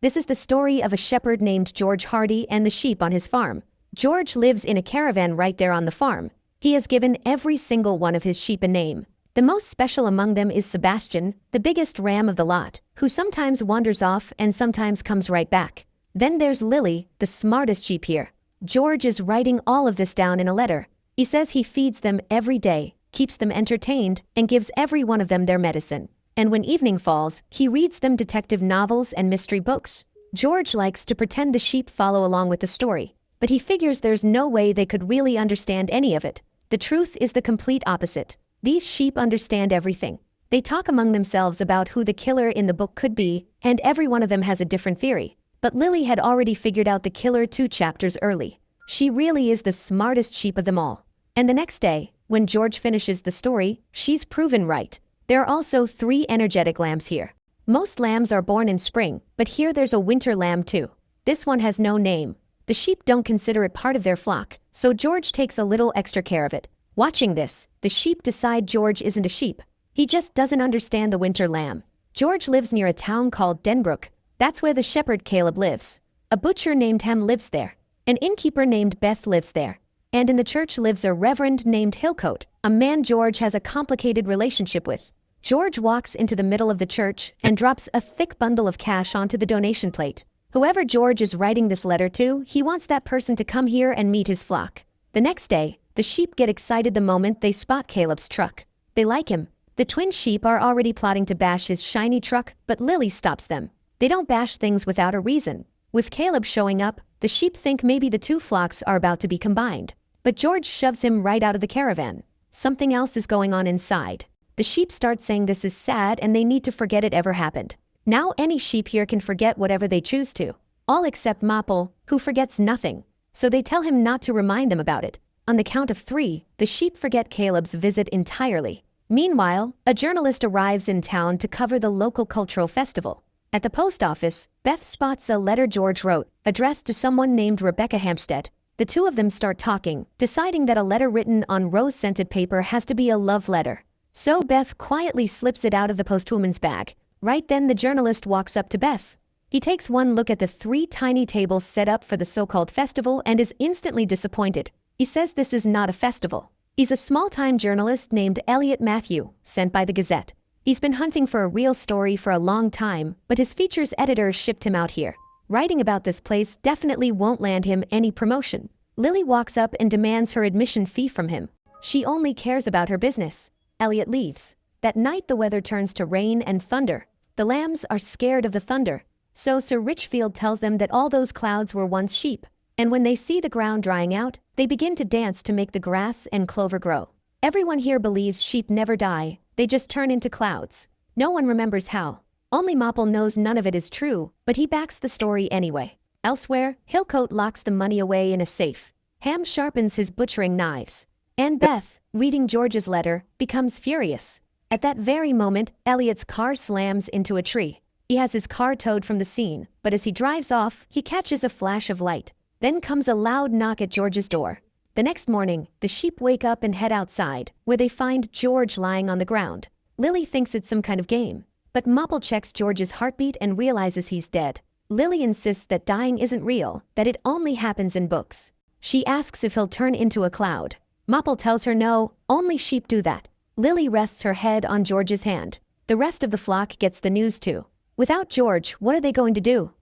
This is the story of a shepherd named George Hardy and the sheep on his farm. George lives in a caravan right there on the farm. He has given every single one of his sheep a name. The most special among them is Sebastian, the biggest ram of the lot, who sometimes wanders off and sometimes comes right back. Then there's Lily, the smartest sheep here. George is writing all of this down in a letter. He says he feeds them every day, keeps them entertained, and gives every one of them their medicine. And when evening falls, he reads them detective novels and mystery books. George likes to pretend the sheep follow along with the story, but he figures there's no way they could really understand any of it. The truth is the complete opposite. These sheep understand everything. They talk among themselves about who the killer in the book could be, and every one of them has a different theory. But Lily had already figured out the killer 2 chapters early. She really is the smartest sheep of them all. And the next day, when George finishes the story, she's proven right. There are also 3 energetic lambs here. Most lambs are born in spring, but here there's a winter lamb too. This one has no name. The sheep don't consider it part of their flock, so George takes a little extra care of it. Watching this, the sheep decide George isn't a sheep. He just doesn't understand the winter lamb. George lives near a town called Denbrook. That's where the shepherd Caleb lives. A butcher named Hem lives there. An innkeeper named Beth lives there. And in the church lives a reverend named Hillcoat, a man George has a complicated relationship with. George walks into the middle of the church and drops a thick bundle of cash onto the donation plate. Whoever George is writing this letter to, he wants that person to come here and meet his flock. The next day, the sheep get excited the moment they spot Caleb's truck. They like him. The twin sheep are already plotting to bash his shiny truck, but Lily stops them. They don't bash things without a reason. With Caleb showing up, the sheep think maybe the 2 flocks are about to be combined. But George shoves him right out of the caravan. Something else is going on inside. The sheep start saying this is sad and they need to forget it ever happened. Now any sheep here can forget whatever they choose to. All except Mapple, who forgets nothing. So they tell him not to remind them about it. On the count of 3, the sheep forget Caleb's visit entirely. Meanwhile, a journalist arrives in town to cover the local cultural festival. At the post office, Beth spots a letter George wrote, addressed to someone named Rebecca Hampstead. The 2 of them start talking, deciding that a letter written on rose-scented paper has to be a love letter. So Beth quietly slips it out of the postwoman's bag. Right then the journalist walks up to Beth. He takes one look at the 3 tiny tables set up for the so-called festival and is instantly disappointed. He says this is not a festival. He's a small-time journalist named Elliot Matthew, sent by the Gazette. He's been hunting for a real story for a long time, but his features editor shipped him out here. Writing about this place definitely won't land him any promotion. Lily walks up and demands her admission fee from him. She only cares about her business. Elliot leaves. That night the weather turns to rain and thunder. The lambs are scared of the thunder. So Sir Richfield tells them that all those clouds were once sheep. And when they see the ground drying out, they begin to dance to make the grass and clover grow. Everyone here believes sheep never die, they just turn into clouds. No one remembers how. Only Mapple knows none of it is true, but he backs the story anyway. Elsewhere, Hillcoat locks the money away in a safe. Ham sharpens his butchering knives. And Beth, reading George's letter, becomes furious. At that very moment, Elliot's car slams into a tree. He has his car towed from the scene, but as he drives off, he catches a flash of light. Then comes a loud knock at George's door. The next morning, the sheep wake up and head outside, where they find George lying on the ground. Lily thinks it's some kind of game. But Mapple checks George's heartbeat and realizes he's dead. Lily insists that dying isn't real, that it only happens in books. She asks if he'll turn into a cloud. Mapple tells her no, only sheep do that. Lily rests her head on George's hand. The rest of the flock gets the news too. Without George, what are they going to do?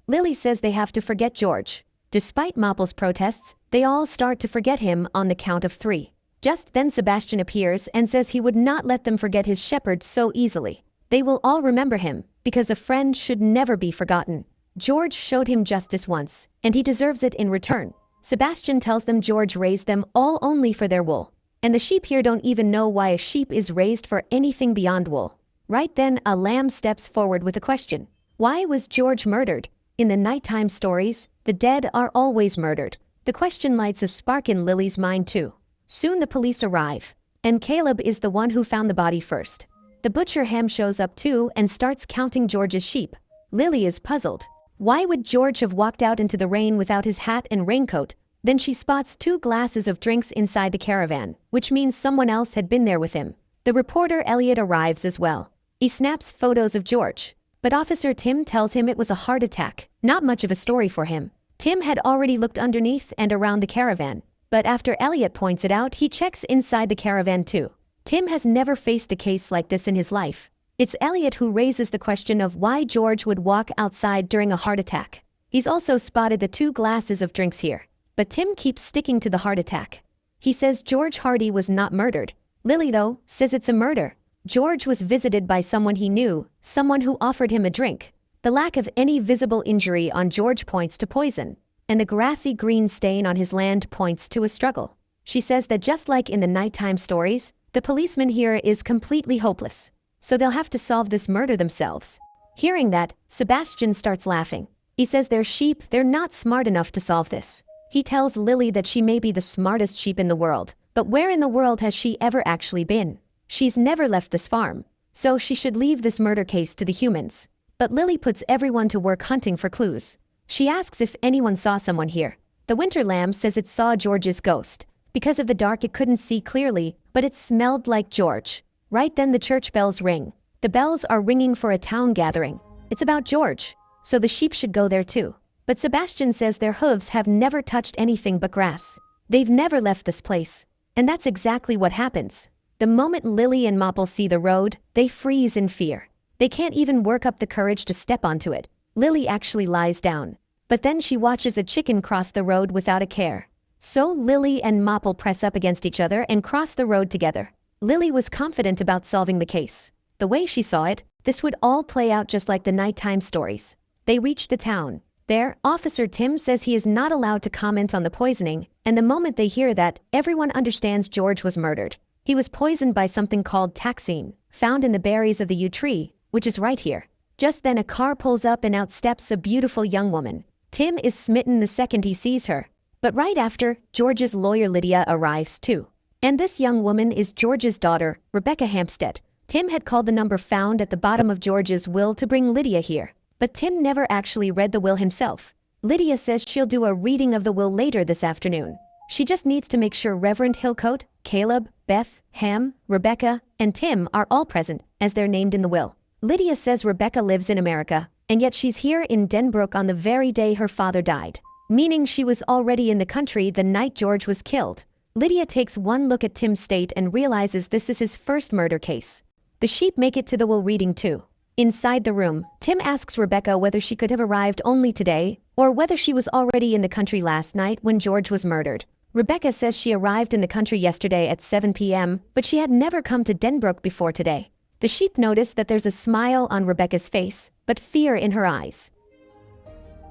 Lily says they have to forget George. Despite Mapple's protests, they all start to forget him on the count of 3. Just then Sebastian appears and says he would not let them forget his shepherd so easily. They will all remember him, because a friend should never be forgotten. George showed him justice once, and he deserves it in return. Sebastian tells them George raised them all only for their wool. And the sheep here don't even know why a sheep is raised for anything beyond wool. Right then a lamb steps forward with a question. Why was George murdered? In the nighttime stories, the dead are always murdered. The question lights a spark in Lily's mind too. Soon the police arrive, and Caleb is the one who found the body first. The butcher Hem shows up too and starts counting George's sheep. Lily is puzzled. Why would George have walked out into the rain without his hat and raincoat? Then she spots 2 glasses of drinks inside the caravan, which means someone else had been there with him. The reporter Elliot arrives as well. He snaps photos of George, but Officer Tim tells him it was a heart attack, not much of a story for him. Tim had already looked underneath and around the caravan, but after Elliot points it out, he checks inside the caravan too. Tim has never faced a case like this in his life. It's Elliot who raises the question of why George would walk outside during a heart attack. He's also spotted the 2 glasses of drinks here, but Tim keeps sticking to the heart attack. He says George Hardy was not murdered. Lily, though, says it's a murder. George was visited by someone he knew, someone who offered him a drink. The lack of any visible injury on George points to poison, and the grassy green stain on his land points to a struggle. She says that just like in the nighttime stories, the policeman here is completely hopeless, so they'll have to solve this murder themselves. Hearing that, Sebastian starts laughing. He says they're sheep, they're not smart enough to solve this. He tells Lily that she may be the smartest sheep in the world, but where in the world has she ever actually been? She's never left this farm, so she should leave this murder case to the humans. But Lily puts everyone to work hunting for clues. She asks if anyone saw someone here. The winter lamb says it saw George's ghost. Because of the dark it couldn't see clearly, but it smelled like George. Right then the church bells ring. The bells are ringing for a town gathering. It's about George, so the sheep should go there too. But Sebastian says their hooves have never touched anything but grass. They've never left this place. And that's exactly what happens. The moment Lily and Mopple see the road, they freeze in fear. They can't even work up the courage to step onto it. Lily actually lies down. But then she watches a chicken cross the road without a care. So Lily and Mopple press up against each other and cross the road together. Lily was confident about solving the case. The way she saw it, this would all play out just like the nighttime stories. They reach the town. There, Officer Tim says he is not allowed to comment on the poisoning, and the moment they hear that, everyone understands George was murdered. He was poisoned by something called taxine, found in the berries of the yew tree, which is right here. Just then a car pulls up and out steps a beautiful young woman. Tim is smitten the second he sees her. But right after, George's lawyer Lydia arrives too. And this young woman is George's daughter, Rebecca Hampstead. Tim had called the number found at the bottom of George's will to bring Lydia here. But Tim never actually read the will himself. Lydia says she'll do a reading of the will later this afternoon. She just needs to make sure Reverend Hillcoat, Caleb, Beth, Ham, Rebecca, and Tim are all present, as they're named in the will. Lydia says Rebecca lives in America, and yet she's here in Denbrook on the very day her father died, meaning she was already in the country the night George was killed. Lydia takes one look at Tim's state and realizes this is his first murder case. The sheep make it to the will reading too. Inside the room, Tim asks Rebecca whether she could have arrived only today, or whether she was already in the country last night when George was murdered. Rebecca says she arrived in the country yesterday at 7 p.m., but she had never come to Denbrook before today. The sheep notice that there's a smile on Rebecca's face, but fear in her eyes.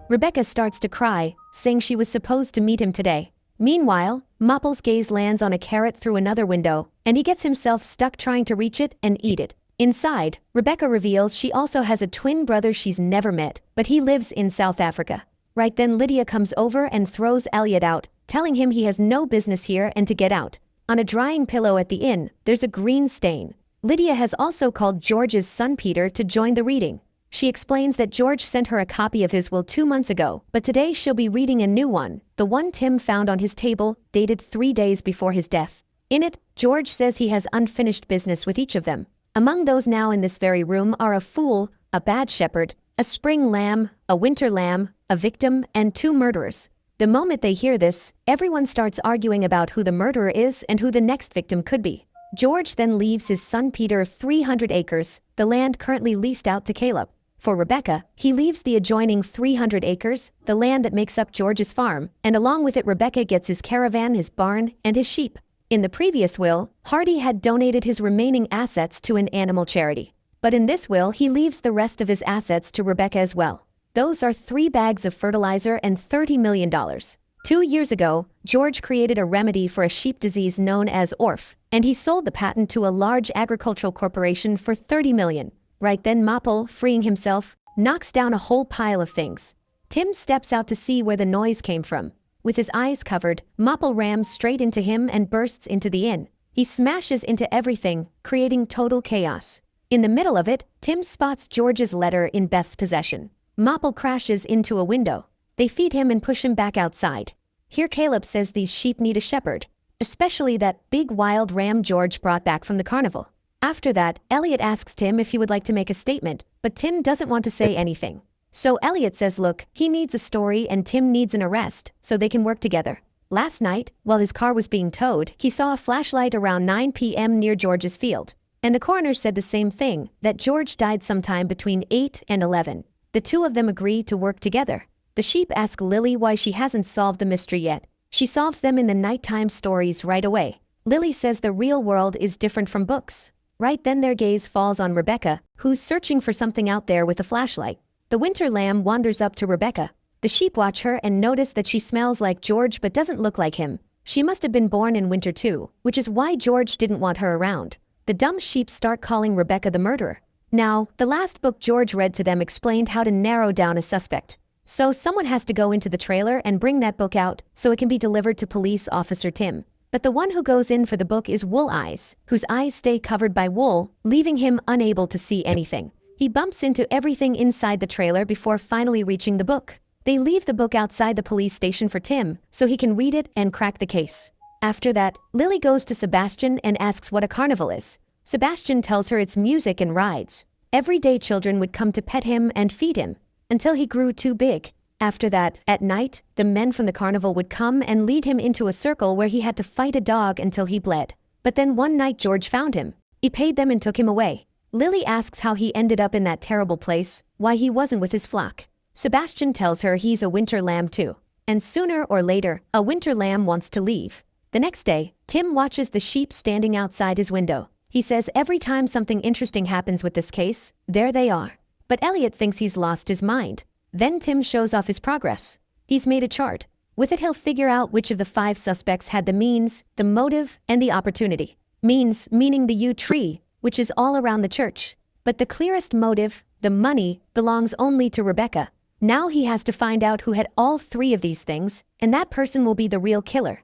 Rebecca starts to cry, saying she was supposed to meet him today. Meanwhile, Mopple's gaze lands on a carrot through another window, and he gets himself stuck trying to reach it and eat it. Inside, Rebecca reveals she also has a twin brother she's never met, but he lives in South Africa. Right then Lydia comes over and throws Elliot out, telling him he has no business here and to get out. On a drying pillow at the inn, there's a green stain. Lydia has also called George's son Peter to join the reading. She explains that George sent her a copy of his will 2 months ago, but today she'll be reading a new one, the one Tim found on his table, dated 3 days before his death. In it, George says he has unfinished business with each of them. Among those now in this very room are a fool, a bad shepherd, a spring lamb, a winter lamb, a victim, and 2 murderers. The moment they hear this, everyone starts arguing about who the murderer is and who the next victim could be. George then leaves his son Peter 300 acres, the land currently leased out to Caleb. For Rebecca, he leaves the adjoining 300 acres, the land that makes up George's farm, and along with it Rebecca gets his caravan, his barn, and his sheep. In the previous will, Hardy had donated his remaining assets to an animal charity. But in this will, he leaves the rest of his assets to Rebecca as well. Those are 3 bags of fertilizer and $30 million. 2 years ago, George created a remedy for a sheep disease known as ORF, and he sold the patent to a large agricultural corporation for $30 million. Right then Mopple, freeing himself, knocks down a whole pile of things. Tim steps out to see where the noise came from. With his eyes covered, Mopple rams straight into him and bursts into the inn. He smashes into everything, creating total chaos. In the middle of it, Tim spots George's letter in Beth's possession. Mopple crashes into a window. They feed him and push him back outside. Here Caleb says these sheep need a shepherd, especially that big wild ram George brought back from the carnival. After that, Elliot asks Tim if he would like to make a statement, but Tim doesn't want to say anything. So Elliot says look, he needs a story and Tim needs an arrest, so they can work together. Last night, while his car was being towed, he saw a flashlight around 9 p.m. near George's field. And the coroner said the same thing, that George died sometime between 8 and 11. The two of them agree to work together. The sheep ask Lily why she hasn't solved the mystery yet. She solves them in the nighttime stories right away. Lily says the real world is different from books. Right then their gaze falls on Rebecca, who's searching for something out there with a flashlight. The winter lamb wanders up to Rebecca. The sheep watch her and notice that she smells like George but doesn't look like him. She must have been born in winter too, which is why George didn't want her around. The dumb sheep start calling Rebecca the murderer. Now, the last book George read to them explained how to narrow down a suspect. So someone has to go into the trailer and bring that book out so it can be delivered to police officer Tim. But the one who goes in for the book is Wool Eyes, whose eyes stay covered by wool, leaving him unable to see anything. He bumps into everything inside the trailer before finally reaching the book. They leave the book outside the police station for Tim, so he can read it and crack the case. After that, Lily goes to Sebastian and asks what a carnival is. Sebastian tells her it's music and rides. Every day children would come to pet him and feed him, until he grew too big. After that, at night, the men from the carnival would come and lead him into a circle where he had to fight a dog until he bled. But then one night George found him. He paid them and took him away. Lily asks how he ended up in that terrible place, why he wasn't with his flock. Sebastian tells her he's a winter lamb too. And sooner or later, a winter lamb wants to leave. The next day, Tim watches the sheep standing outside his window. He says every time something interesting happens with this case, there they are. But Elliot thinks he's lost his mind. Then Tim shows off his progress. He's made a chart. With it he'll figure out which of the 5 suspects had the means, the motive, and the opportunity. Means meaning the yew tree, which is all around the church. But the clearest motive, the money, belongs only to Rebecca. Now he has to find out who had all 3 of these things, and that person will be the real killer.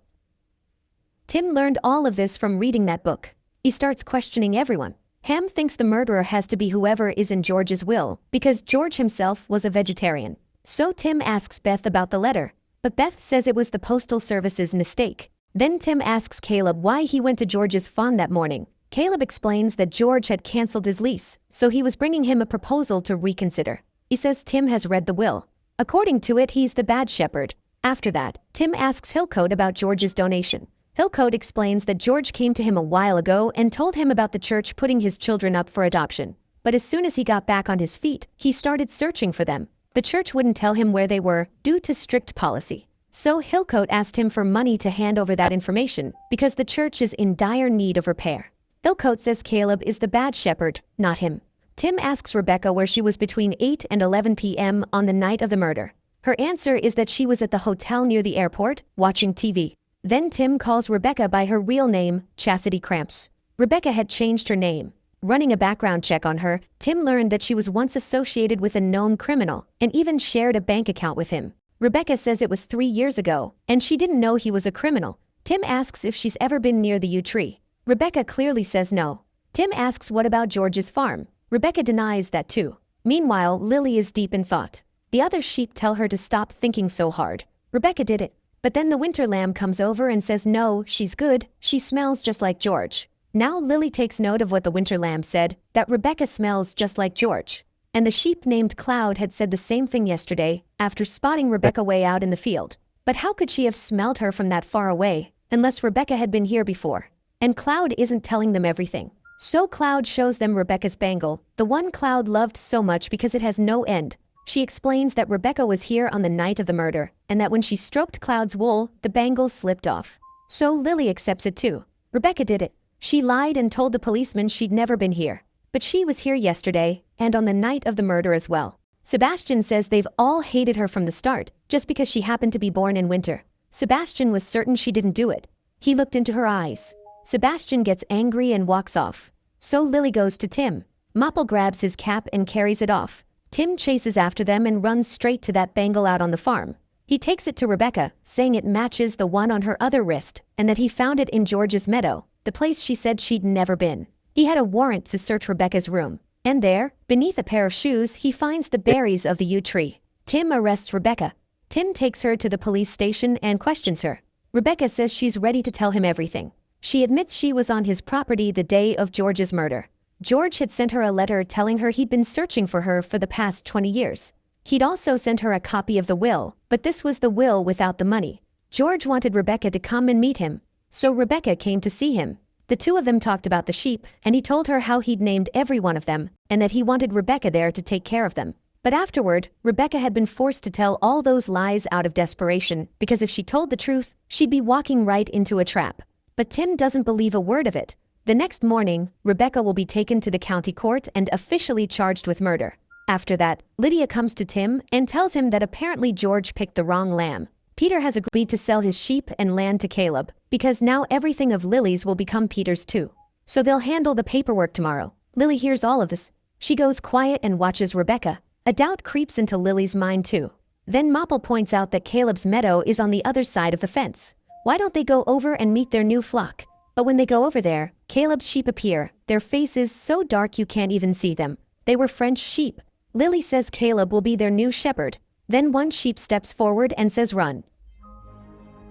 Tim learned all of this from reading that book. He starts questioning everyone. Ham thinks the murderer has to be whoever is in George's will, because George himself was a vegetarian. So Tim asks Beth about the letter, but Beth says it was the Postal Service's mistake. Then Tim asks Caleb why he went to George's farm that morning. Caleb explains that George had canceled his lease, so he was bringing him a proposal to reconsider. He says Tim has read the will. According to it, he's the bad shepherd. After that, Tim asks Hillcoat about George's donation. Hillcoat explains that George came to him a while ago and told him about the church putting his children up for adoption. But as soon as he got back on his feet, he started searching for them. The church wouldn't tell him where they were, due to strict policy. So Hillcoat asked him for money to hand over that information, because the church is in dire need of repair. Hillcoat says Caleb is the bad shepherd, not him. Tim asks Rebecca where she was between 8 and 11 p.m. on the night of the murder. Her answer is that she was at the hotel near the airport, watching TV. Then Tim calls Rebecca by her real name, Chastity Cramps. Rebecca had changed her name. Running a background check on her, Tim learned that she was once associated with a known criminal and even shared a bank account with him. Rebecca says it was 3 years ago, and she didn't know he was a criminal. Tim asks if she's ever been near the yew tree. Rebecca clearly says no. Tim asks what about George's farm. Rebecca denies that too. Meanwhile, Lily is deep in thought. The other sheep tell her to stop thinking so hard. Rebecca did it. But then the winter lamb comes over and says no, she's good, she smells just like George. Now Lily takes note of what the winter lamb said, that Rebecca smells just like George. And the sheep named Cloud had said the same thing yesterday, after spotting Rebecca way out in the field. But how could she have smelled her from that far away, unless Rebecca had been here before? And Cloud isn't telling them everything. So Cloud shows them Rebecca's bangle, the one Cloud loved so much because it has no end. She explains that Rebecca was here on the night of the murder, and that when she stroked Cloud's wool, the bangle slipped off. So Lily accepts it too. Rebecca did it. She lied and told the policeman she'd never been here. But she was here yesterday, and on the night of the murder as well. Sebastian says they've all hated her from the start, just because she happened to be born in winter. Sebastian was certain she didn't do it. He looked into her eyes. Sebastian gets angry and walks off. So Lily goes to Tim. Mopple grabs his cap and carries it off. Tim chases after them and runs straight to that bangle out on the farm. He takes it to Rebecca, saying it matches the one on her other wrist, and that he found it in George's meadow, the place she said she'd never been. He had a warrant to search Rebecca's room. And there, beneath a pair of shoes, he finds the berries of the yew tree. Tim arrests Rebecca. Tim takes her to the police station and questions her. Rebecca says she's ready to tell him everything. She admits she was on his property the day of George's murder. George had sent her a letter telling her he'd been searching for her for the past 20 years. He'd also sent her a copy of the will, but this was the will without the money. George wanted Rebecca to come and meet him, so Rebecca came to see him. The two of them talked about the sheep, and he told her how he'd named every one of them, and that he wanted Rebecca there to take care of them. But afterward, Rebecca had been forced to tell all those lies out of desperation, because if she told the truth, she'd be walking right into a trap. But Tim doesn't believe a word of it. The next morning, Rebecca will be taken to the county court and officially charged with murder. After that, Lydia comes to Tim and tells him that apparently George picked the wrong lamb. Peter has agreed to sell his sheep and land to Caleb, because now everything of Lily's will become Peter's too. So they'll handle the paperwork tomorrow. Lily hears all of this. She goes quiet and watches Rebecca. A doubt creeps into Lily's mind too. Then Mopple points out that Caleb's meadow is on the other side of the fence. Why don't they go over and meet their new flock? But when they go over there, Caleb's sheep appear. Their faces so dark you can't even see them. They were French sheep. Lily says Caleb will be their new shepherd. Then one sheep steps forward and says run.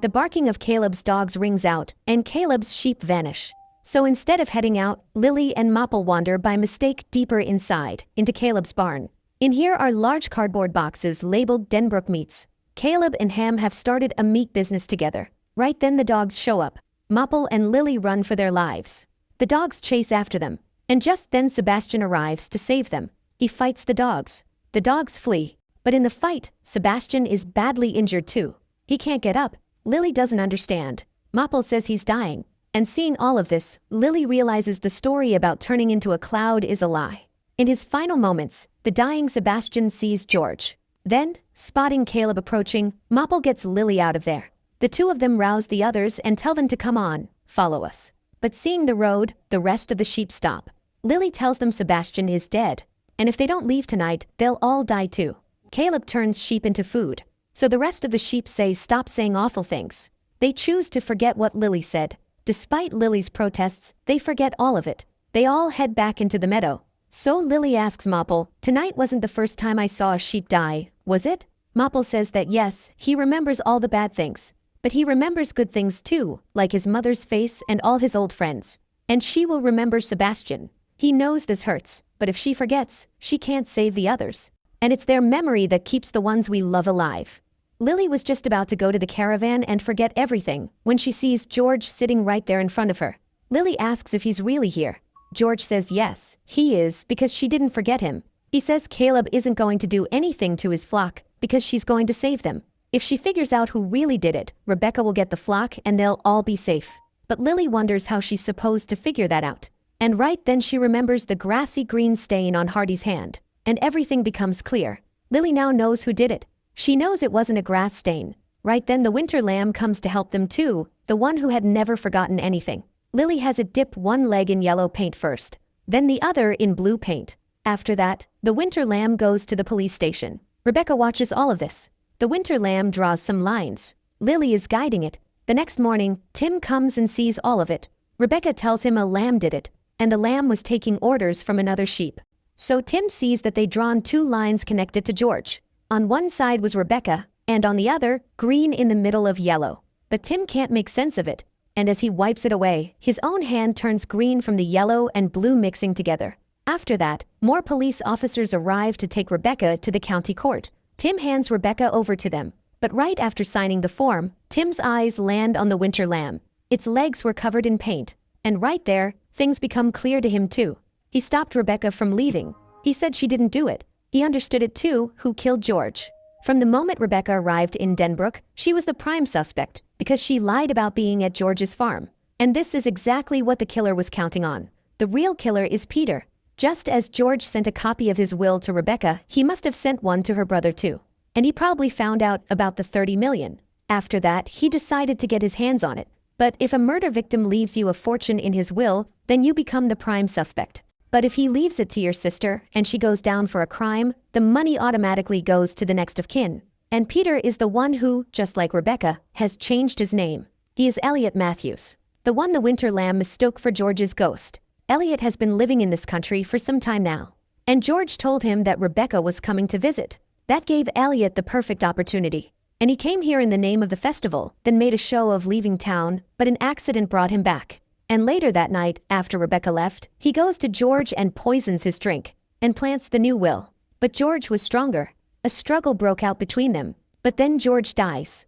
The barking of Caleb's dogs rings out, and Caleb's sheep vanish. So instead of heading out, Lily and Mopple wander by mistake deeper inside, into Caleb's barn. In here are large cardboard boxes labeled Denbrook Meats. Caleb and Ham have started a meat business together. Right then the dogs show up. Mopple and Lily run for their lives. The dogs chase after them, and just then Sebastian arrives to save them. He fights the dogs. The dogs flee, but in the fight, Sebastian is badly injured too. He can't get up. Lily doesn't understand. Mopple says he's dying. And seeing all of this, Lily realizes the story about turning into a cloud is a lie. In his final moments, the dying Sebastian sees George. Then, spotting Caleb approaching, Mopple gets Lily out of there. The two of them rouse the others and tell them to come on, follow us. But seeing the road, the rest of the sheep stop. Lily tells them Sebastian is dead, and if they don't leave tonight, they'll all die too. Caleb turns sheep into food, so the rest of the sheep say stop saying awful things. They choose to forget what Lily said. Despite Lily's protests, they forget all of it. They all head back into the meadow. So Lily asks Mopple, tonight wasn't the first time I saw a sheep die, was it? Mopple says that yes, he remembers all the bad things. But he remembers good things too, like his mother's face and all his old friends. And she will remember Sebastian. He knows this hurts, but if she forgets, she can't save the others. And it's their memory that keeps the ones we love alive. Lily was just about to go to the caravan and forget everything when she sees George sitting right there in front of her. Lily asks if he's really here. George says yes, he is, because she didn't forget him. He says Caleb isn't going to do anything to his flock because she's going to save them. If she figures out who really did it, Rebecca will get the flock and they'll all be safe. But Lily wonders how she's supposed to figure that out. And right then she remembers the grassy green stain on Hardy's hand. And everything becomes clear. Lily now knows who did it. She knows it wasn't a grass stain. Right then the winter lamb comes to help them too, the one who had never forgotten anything. Lily has it dip one leg in yellow paint first, then the other in blue paint. After that, the winter lamb goes to the police station. Rebecca watches all of this. The winter lamb draws some lines. Lily is guiding it. The next morning, Tim comes and sees all of it. Rebecca tells him a lamb did it, and the lamb was taking orders from another sheep. So Tim sees that they'd drawn two lines connected to George. On one side was Rebecca, and on the other, green in the middle of yellow. But Tim can't make sense of it, and as he wipes it away, his own hand turns green from the yellow and blue mixing together. After that, more police officers arrive to take Rebecca to the county court. Tim hands Rebecca over to them, but right after signing the form, Tim's eyes land on the winter lamb. Its legs were covered in paint, and right there, things become clear to him too. He stopped Rebecca from leaving. He said she didn't do it. He understood it too, who killed George. From the moment Rebecca arrived in Denbrook, she was the prime suspect, because she lied about being at George's farm. And this is exactly what the killer was counting on. The real killer is Peter. Just as George sent a copy of his will to Rebecca, he must have sent one to her brother too. And he probably found out about the 30 million. After that, he decided to get his hands on it. But if a murder victim leaves you a fortune in his will, then you become the prime suspect. But if he leaves it to your sister and she goes down for a crime, the money automatically goes to the next of kin. And Peter is the one who, just like Rebecca, has changed his name. He is Elliot Matthews, the one the winter lamb mistook for George's ghost. Elliot has been living in this country for some time now. And George told him that Rebecca was coming to visit. That gave Elliot the perfect opportunity. And he came here in the name of the festival, then made a show of leaving town, but an accident brought him back. And later that night, after Rebecca left, he goes to George and poisons his drink and plants the new will. But George was stronger. A struggle broke out between them, but then George dies.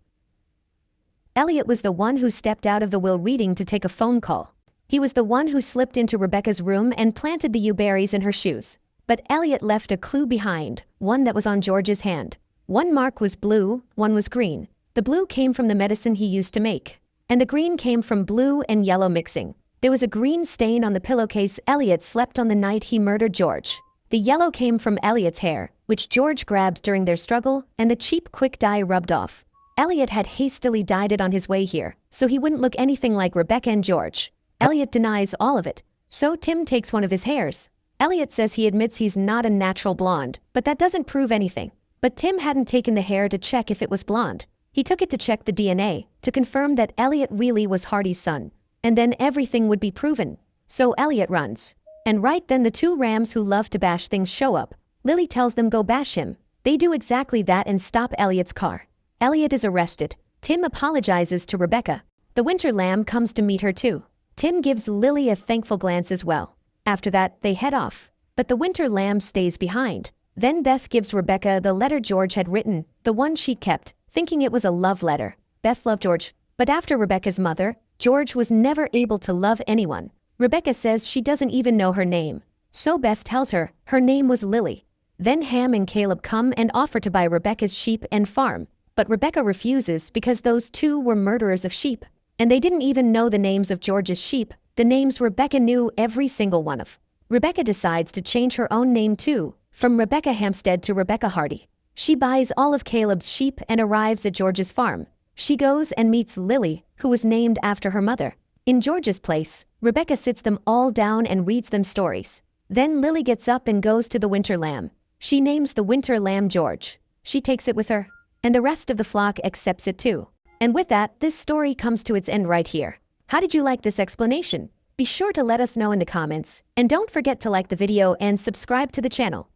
Elliot was the one who stepped out of the will reading to take a phone call. He was the one who slipped into Rebecca's room and planted the yew-berries in her shoes. But Elliot left a clue behind, one that was on George's hand. One mark was blue, one was green. The blue came from the medicine he used to make, and the green came from blue and yellow mixing. There was a green stain on the pillowcase Elliot slept on the night he murdered George. The yellow came from Elliot's hair, which George grabbed during their struggle, and the cheap quick dye rubbed off. Elliot had hastily dyed it on his way here, so he wouldn't look anything like Rebecca and George. Elliot denies all of it, so Tim takes one of his hairs. Elliot says he admits he's not a natural blonde, but that doesn't prove anything. But Tim hadn't taken the hair to check if it was blonde. He took it to check the DNA, to confirm that Elliot really was Hardy's son. And then everything would be proven. So Elliot runs. And right then the two rams who love to bash things show up. Lily tells them go bash him. They do exactly that and stop Elliot's car. Elliot is arrested. Tim apologizes to Rebecca. The winter lamb comes to meet her too. Tim gives Lily a thankful glance as well. After that, they head off. But the winter lamb stays behind. Then Beth gives Rebecca the letter George had written, the one she kept, thinking it was a love letter. Beth loved George. But after Rebecca's mother, George was never able to love anyone. Rebecca says she doesn't even know her name. So Beth tells her her name was Lily. Then Ham and Caleb come and offer to buy Rebecca's sheep and farm. But Rebecca refuses because those two were murderers of sheep. And they didn't even know the names of George's sheep, the names Rebecca knew every single one of. Rebecca decides to change her own name too, from Rebecca Hampstead to Rebecca Hardy. She buys all of Caleb's sheep and arrives at George's farm. She goes and meets Lily, who was named after her mother. In George's place, Rebecca sits them all down and reads them stories. Then Lily gets up and goes to the winter lamb. She names the winter lamb George. She takes it with her, and the rest of the flock accepts it too. And with that, this story comes to its end right here. How did you like this explanation? Be sure to let us know in the comments, and don't forget to like the video and subscribe to the channel.